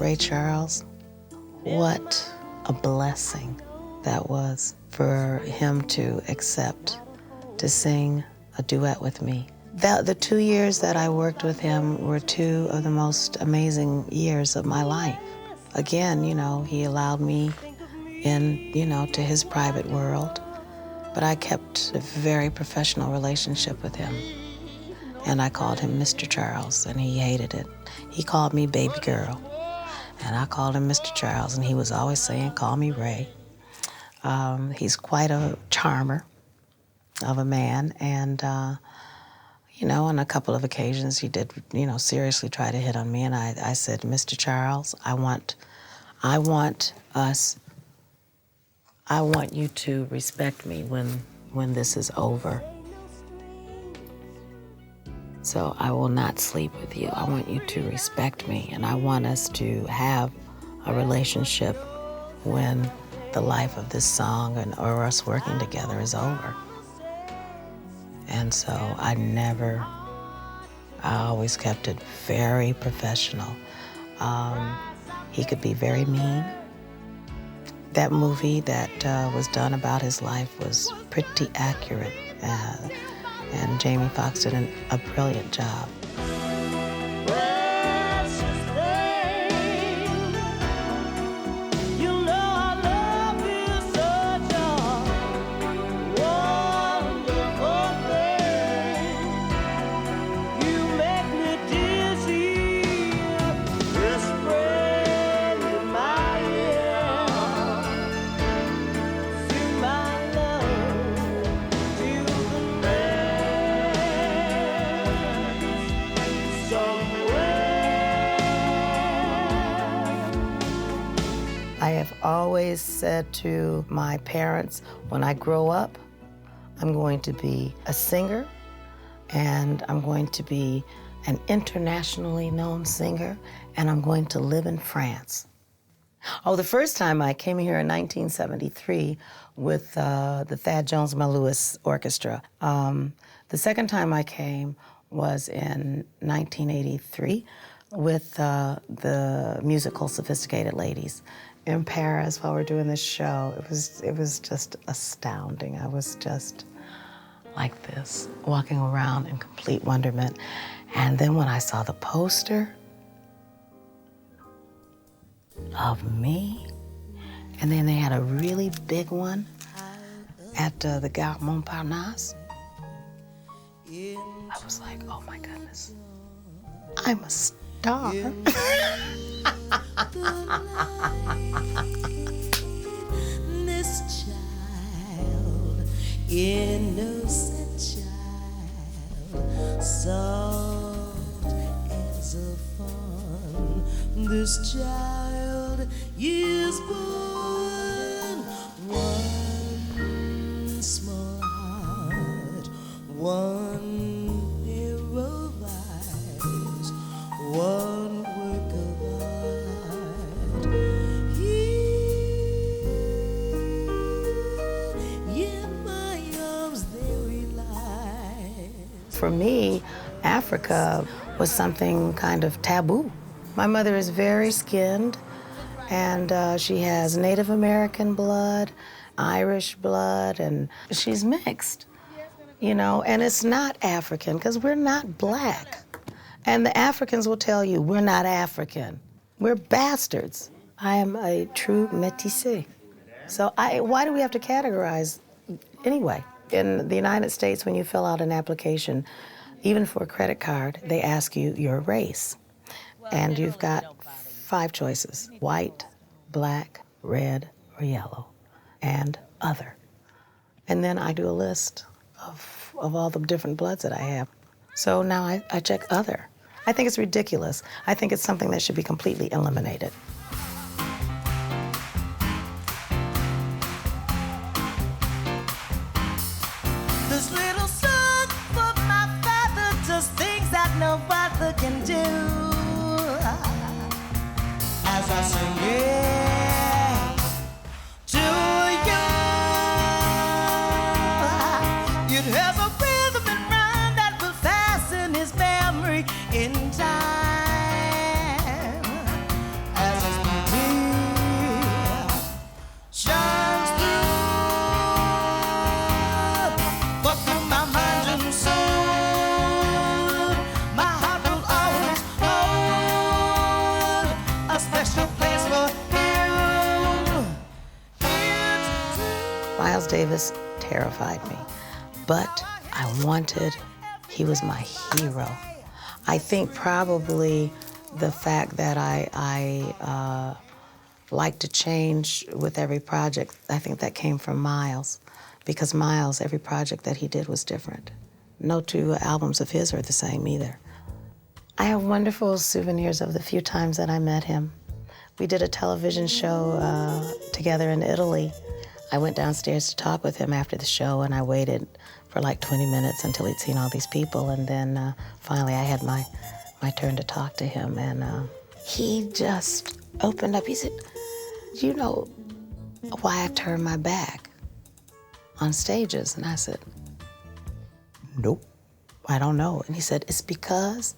Ray Charles. What a blessing that was for him to accept to sing a duet with me. The 2 years that I worked with him were 2 of the most amazing years of my life. Again, you know, he allowed me in, you know, to his private world, but I kept a very professional relationship with him. And I called him Mr. Charles, and he hated it. He called me baby girl, and I called him Mr. Charles, and he was always saying, call me Ray. He's quite a charmer of a man, and you know, on a couple of occasions he did, you know, seriously try to hit on me, and I said, Mr. Charles, I want you to respect me when this is over. So I will not sleep with you. I want you to respect me, and I want us to have a relationship when the life of this song or us working together is over. And so I always kept it very professional. He could be very mean. That movie that was done about his life was pretty accurate, and Jamie Foxx did a brilliant job. I have always said to my parents, when I grow up, I'm going to be a singer, and I'm going to be an internationally known singer, and I'm going to live in France. Oh, the first time I came here in 1973 with the Thad Jones-Malewis Orchestra. The second time I came was in 1983 with the musical Sophisticated Ladies in Paris while we're doing this show. It was just astounding. I was just like this, walking around in complete wonderment. And then when I saw the poster of me, and then they had a really big one at the Gare Montparnasse, I was like, oh my goodness, I'm a star. This child, innocent child, soft as a fawn. This child is born, one small heart, one pair of eyes, one work of art. In my arms there he lies. For me, Africa was something kind of taboo. My mother is very skinned, and she has Native American blood, Irish blood, and she's mixed, you know, and it's not African because we're not black. And the Africans will tell you, we're not African. We're bastards. I am a true métissé. So why do we have to categorize anyway? In the United States, when you fill out an application, even for a credit card, they ask you your race. And you've got 5 choices: white, black, red, or yellow, and other. And then I do a list of all the different bloods that I have. So now I check other. I think it's ridiculous. I think it's something that should be completely eliminated. This little son of my father does things that no father can do. As I sing it to you, it has a rhythm and rhyme that will fasten his memory in time. As Davis terrified me, but he was my hero. I think probably the fact that I like to change with every project, I think that came from Miles, because Miles, every project that he did was different. No two albums of his are the same either. I have wonderful souvenirs of the few times that I met him. We did a television show together in Italy. I went downstairs to talk with him after the show, and I waited for like 20 minutes until he'd seen all these people, and then finally I had my turn to talk to him, and he just opened up. He said, "Do you know why I turn my back on stages?" And I said, "Nope, I don't know." And he said, "It's because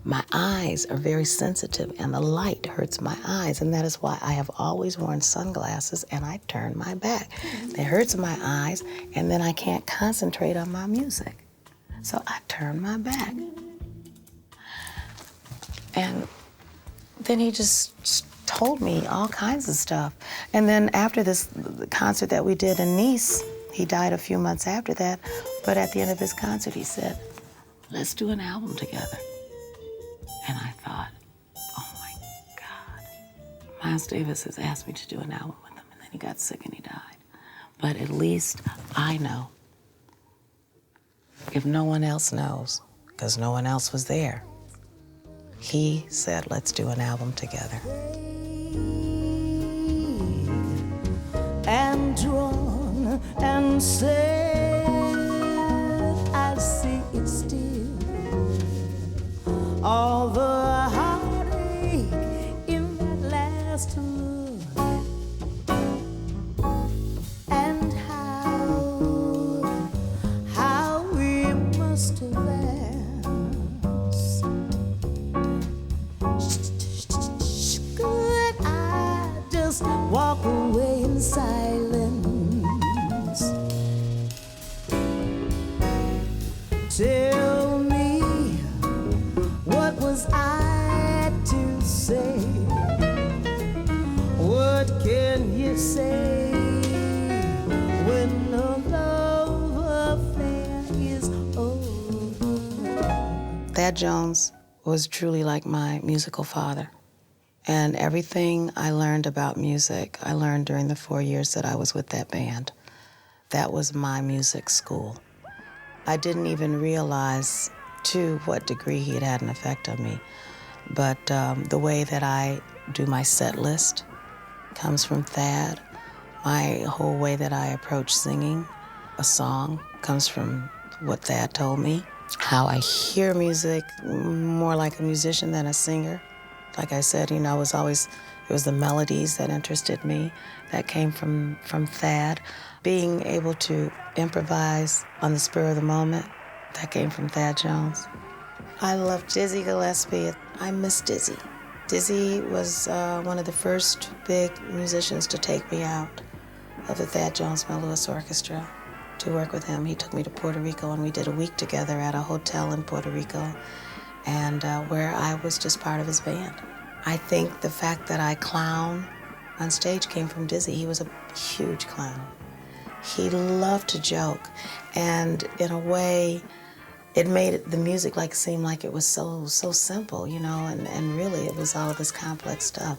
my eyes are very sensitive and the light hurts my eyes, and that is why I have always worn sunglasses and I turn my back. It hurts my eyes and then I can't concentrate on my music. So I turn my back." And then he just told me all kinds of stuff. And then after this concert that we did in Nice, he died a few months after that, but at the end of his concert he said, "Let's do an album together." And I thought, oh my God, Miles Davis has asked me to do an album with him, and then he got sick and he died. But at least I know, if no one else knows, because no one else was there, he said, "Let's do an album together." And drawn and said, "I see it still. All the heartache in that last look, and how we must have asked. Could I just walk away in silence? Tell me, what was I to say? What can you say when a love affair is over? Thad Jones was truly like my musical father. And everything I learned about music, I learned during the 4 years that I was with that band. That was my music school. I didn't even realize to what degree he had had an effect on me. But the way that I do my set list comes from Thad. My whole way that I approach singing a song comes from what Thad told me. How I hear music, more like a musician than a singer. Like I said, it was the melodies that interested me. That came from Thad. Being able to improvise on the spur of the moment, that came from Thad Jones. I love Dizzy Gillespie. I miss Dizzy. Dizzy was one of the first big musicians to take me out of the Thad Jones Mel Lewis Orchestra to work with him. He took me to Puerto Rico, and we did a week together at a hotel in Puerto Rico, and where I was just part of his band. I think the fact that I clown on stage came from Dizzy. He was a huge clown. He loved to joke, and in a way, it made the music seem like it was so simple, and really it was all of this complex stuff.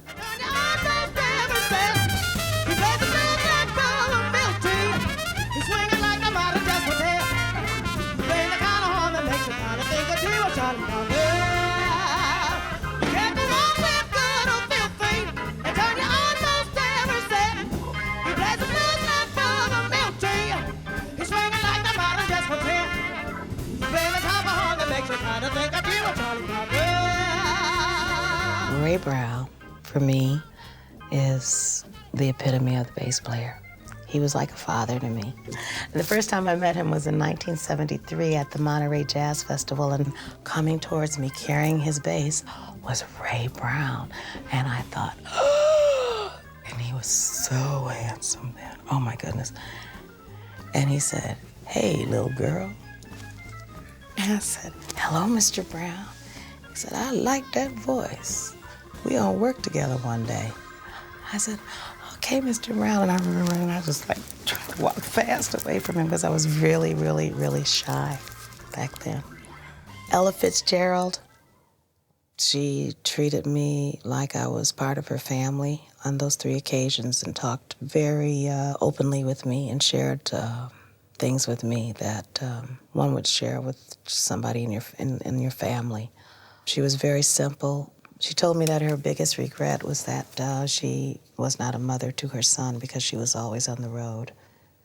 Ray Brown, for me, is the epitome of the bass player. He was like a father to me. The first time I met him was in 1973 at the Monterey Jazz Festival, and coming towards me carrying his bass was Ray Brown. And I thought, oh, and he was so handsome then. Oh my goodness. And he said, "Hey, little girl." And I said, "Hello, Mr. Brown." He said, "I like that voice. We gonna work together one day." I said, "Okay, Mr. Brown." And I remember, and I was trying to walk fast away from him because I was really, really, really shy back then. Ella Fitzgerald, she treated me like I was part of her family on those 3 occasions and talked very openly with me and shared things with me that one would share with somebody in your family. She was very simple. She told me that her biggest regret was that she was not a mother to her son because she was always on the road.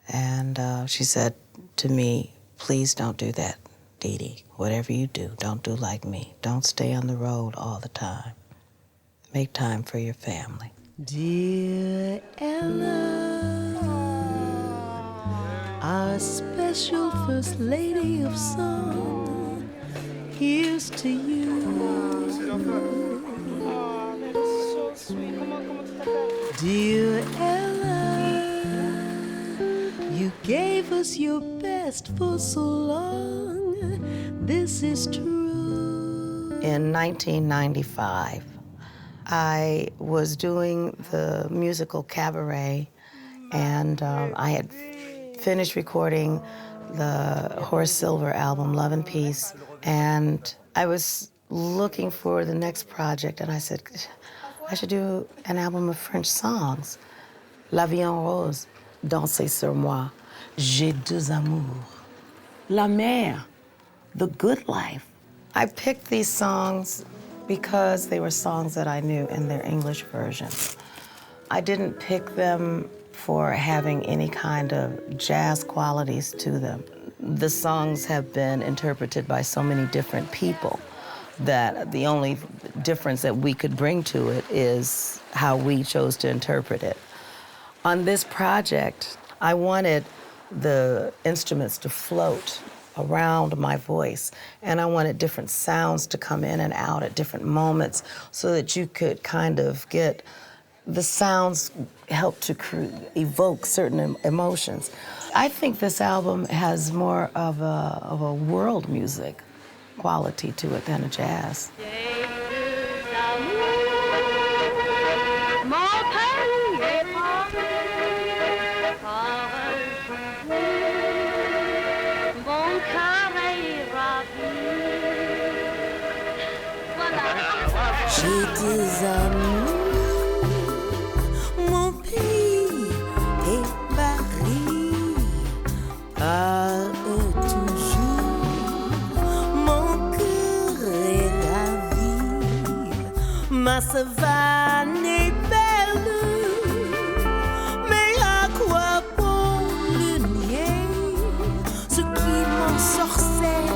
And she said to me, please don't do that, Dee Dee. Whatever you do, don't do like me. Don't stay on the road all the time. Make time for your family. Dear Ella, our special first lady of song, here's to you. Dear Ella, you gave us your best for so long. This is true. In 1995, I was doing the musical Cabaret, and I had finished recording the Horace Silver album, Love and Peace, and I was looking for the next project, and I said, I should do an album of French songs. La Vie En Rose, Danser sur moi, J'ai 2 amours, La Mer, The Good Life. I picked these songs because they were songs that I knew in their English version. I didn't pick them for having any kind of jazz qualities to them. The songs have been interpreted by so many different people that the only difference that we could bring to it is how we chose to interpret it. On this project, I wanted the instruments to float around my voice, and I wanted different sounds to come in and out at different moments so that you could kind of get the sounds help to evoke certain emotions. I think this album has more of a world music quality to it than a jazz. J'ai des amours, mon pays et Paris. Par eux toujours, mon cœur est ravi. Ma savane est belle, mais à quoi bon le nier? Ce qui m'ensorcelle,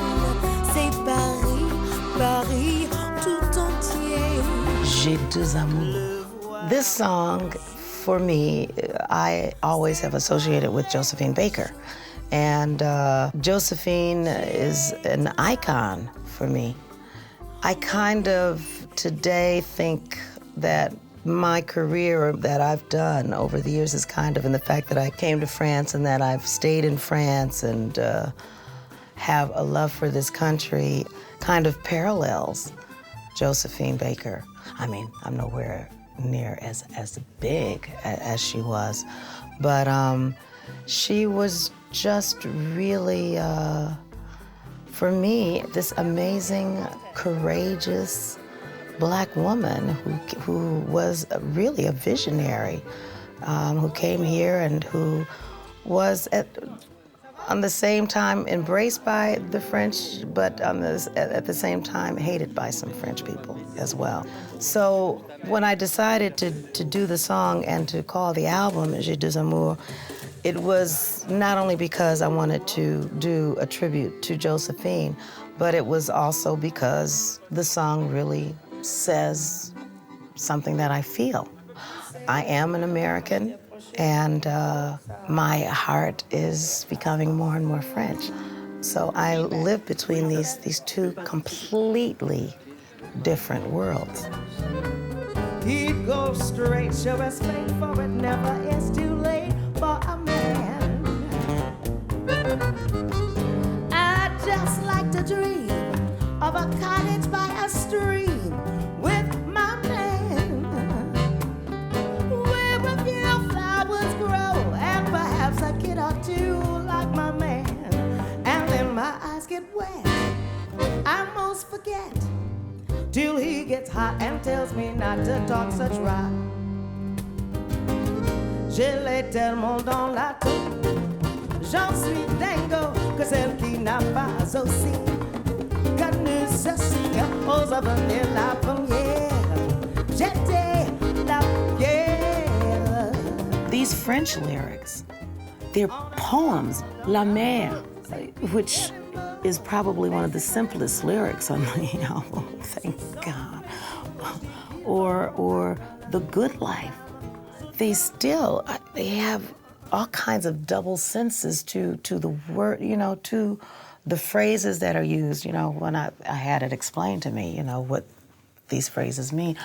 c'est Paris, Paris tout entier. J'ai 2 amours. This song, for me, I always have associated with Josephine Baker. And Josephine is an icon for me. I kind of today think that my career that I've done over the years is kind of in the fact that I came to France and that I've stayed in France and have a love for this country kind of parallels Josephine Baker. I mean, I'm nowhere near as big as she was, but she was just really, for me, this amazing, courageous Black woman who was really a visionary, who came here and who was on the same time embraced by the French, but at the same time hated by some French people as well. So when I decided to do the song and to call the album J'ai 2 amours, it was not only because I wanted to do a tribute to Josephine, but it was also because the song really says something that I feel. I am an American, and my heart is becoming more and more French. So I live between these 2 completely different worlds. Keep go straight, show respect, for it never is too late for a man. I just like to dream of a cottage by a stream with my man, where a few flowers grow and perhaps a kiss get wet. I most forget till he gets hot and tells me not to talk such rot. Je l'ai tellement dans la tête, j'en suis dingo que celle qui n'a pas aussi connu ceci aux avenir la première. J'étais la fière. These French lyrics, they're poems, La Mer, which is probably one of the simplest lyrics on the album, thank God. Or The Good Life. They have all kinds of double senses to the word, to the phrases that are used, when I had it explained to me, what these phrases mean.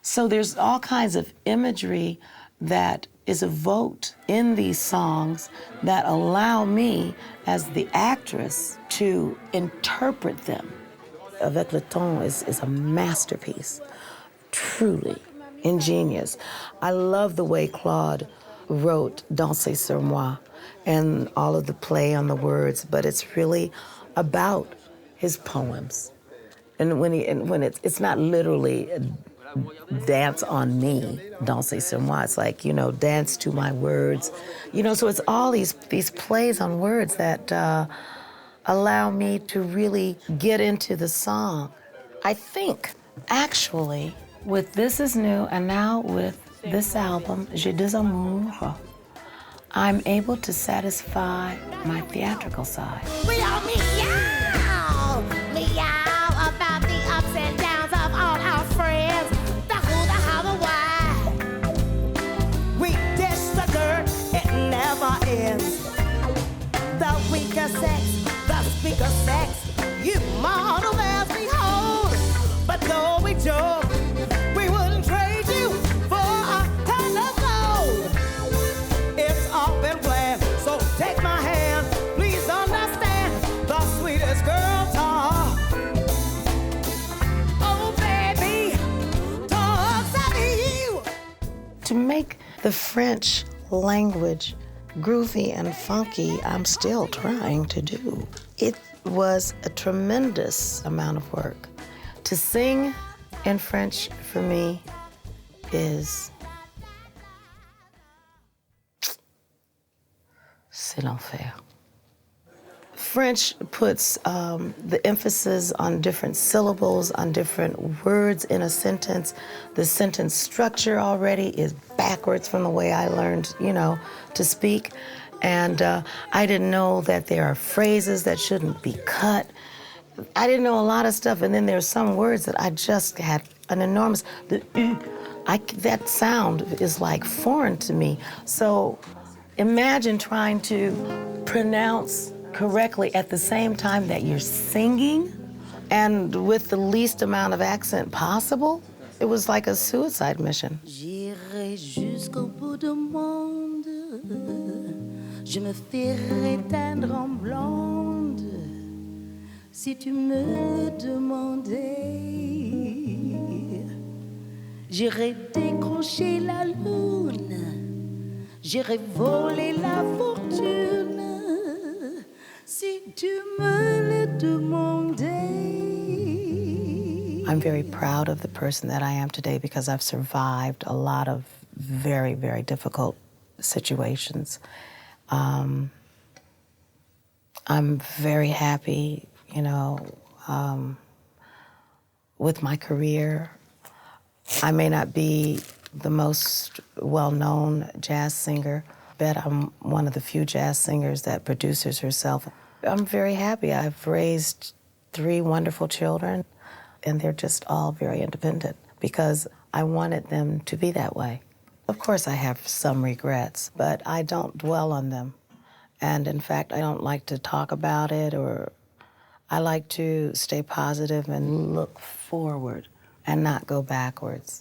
So there's all kinds of imagery that is evoked in these songs that allow me, as the actress, to interpret them. Avec le temps is a masterpiece, truly ingenious. I love the way Claude wrote Danser sur moi and all of the play on the words, but it's really about his poems. And when it's not literally dance on me, danser sur moi. It's like, dance to my words. So it's all these plays on words that allow me to really get into the song. I think, actually, with This Is New and now with this album, J'ai des Amours, I'm able to satisfy my theatrical side. We all meow about the ups and downs of all our friends. The who, the how, the why. We dish the dirt, it never ends. The weaker sex, the speaker sex, you model as we hold. But though we joke, we wouldn't trade you for a ton of gold. It's all been planned, so take my hand. Please understand the sweetest girl talk. Oh, baby, talks of you. To make the French language groovy and funky, I'm still trying to do. It was a tremendous amount of work. To sing in French for me c'est l'enfer. French puts the emphasis on different syllables, on different words in a sentence. The sentence structure already is backwards from the way I learned, to speak. And I didn't know that there are phrases that shouldn't be cut. I didn't know a lot of stuff, and then there's some words that I just had an enormous, that sound is like foreign to me. So imagine trying to pronounce correctly at the same time that you're singing and with the least amount of accent possible. It was like a suicide mission. J'irai jusqu'au bout du monde, je me ferai teindre en blonde, si tu me le demandais. J'irai décrocher la lune, j'irai voler la fortune, si tu me le demandais. I'm very proud of the person that I am today because I've survived a lot of very, very difficult situations. I'm very happy, with my career. I may not be the most well-known jazz singer, but I'm one of the few jazz singers that produces herself. I'm very happy. I've raised 3 wonderful children, and they're just all very independent because I wanted them to be that way. Of course, I have some regrets, but I don't dwell on them. And in fact, I don't like to talk about it, or I like to stay positive and look forward and not go backwards.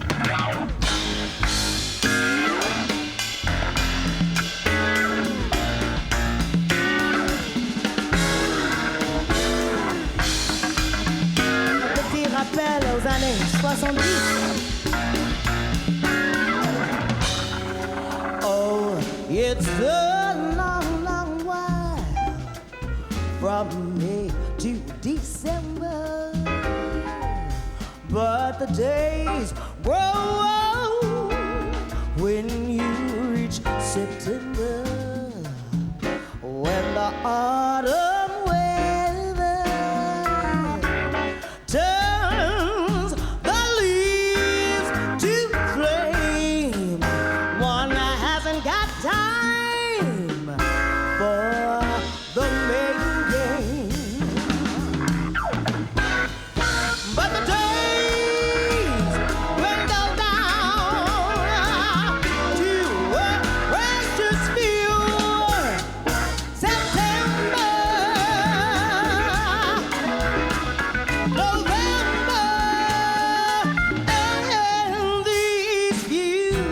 Petit rappel aux années 70. Oh, it's a long, long while from me but the days grow when you reach September, when the autumn weather turns the leaves to flame. One hasn't got time for the main game, but the days dwindle down to a precious few. September, November, and these few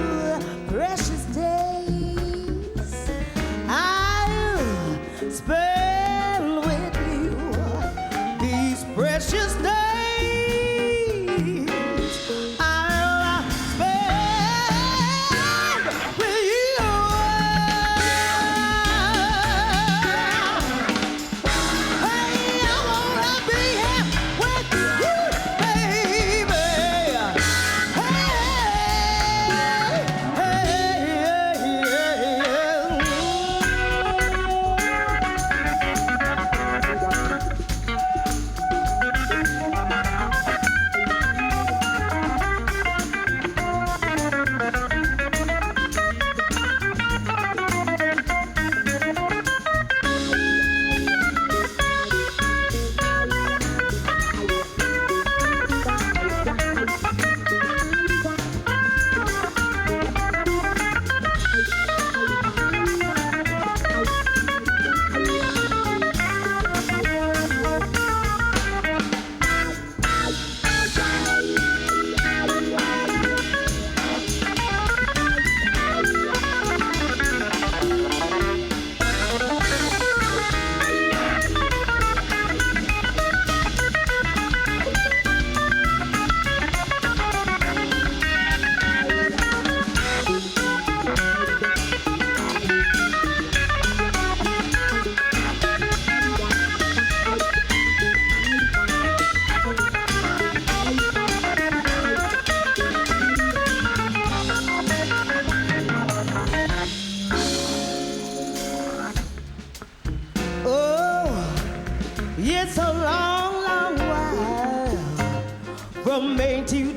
precious days I'll spend with you. These precious days I'll spend with you. Hey, I wanna be here with you, baby. Oh, it's a long, long while from Maine to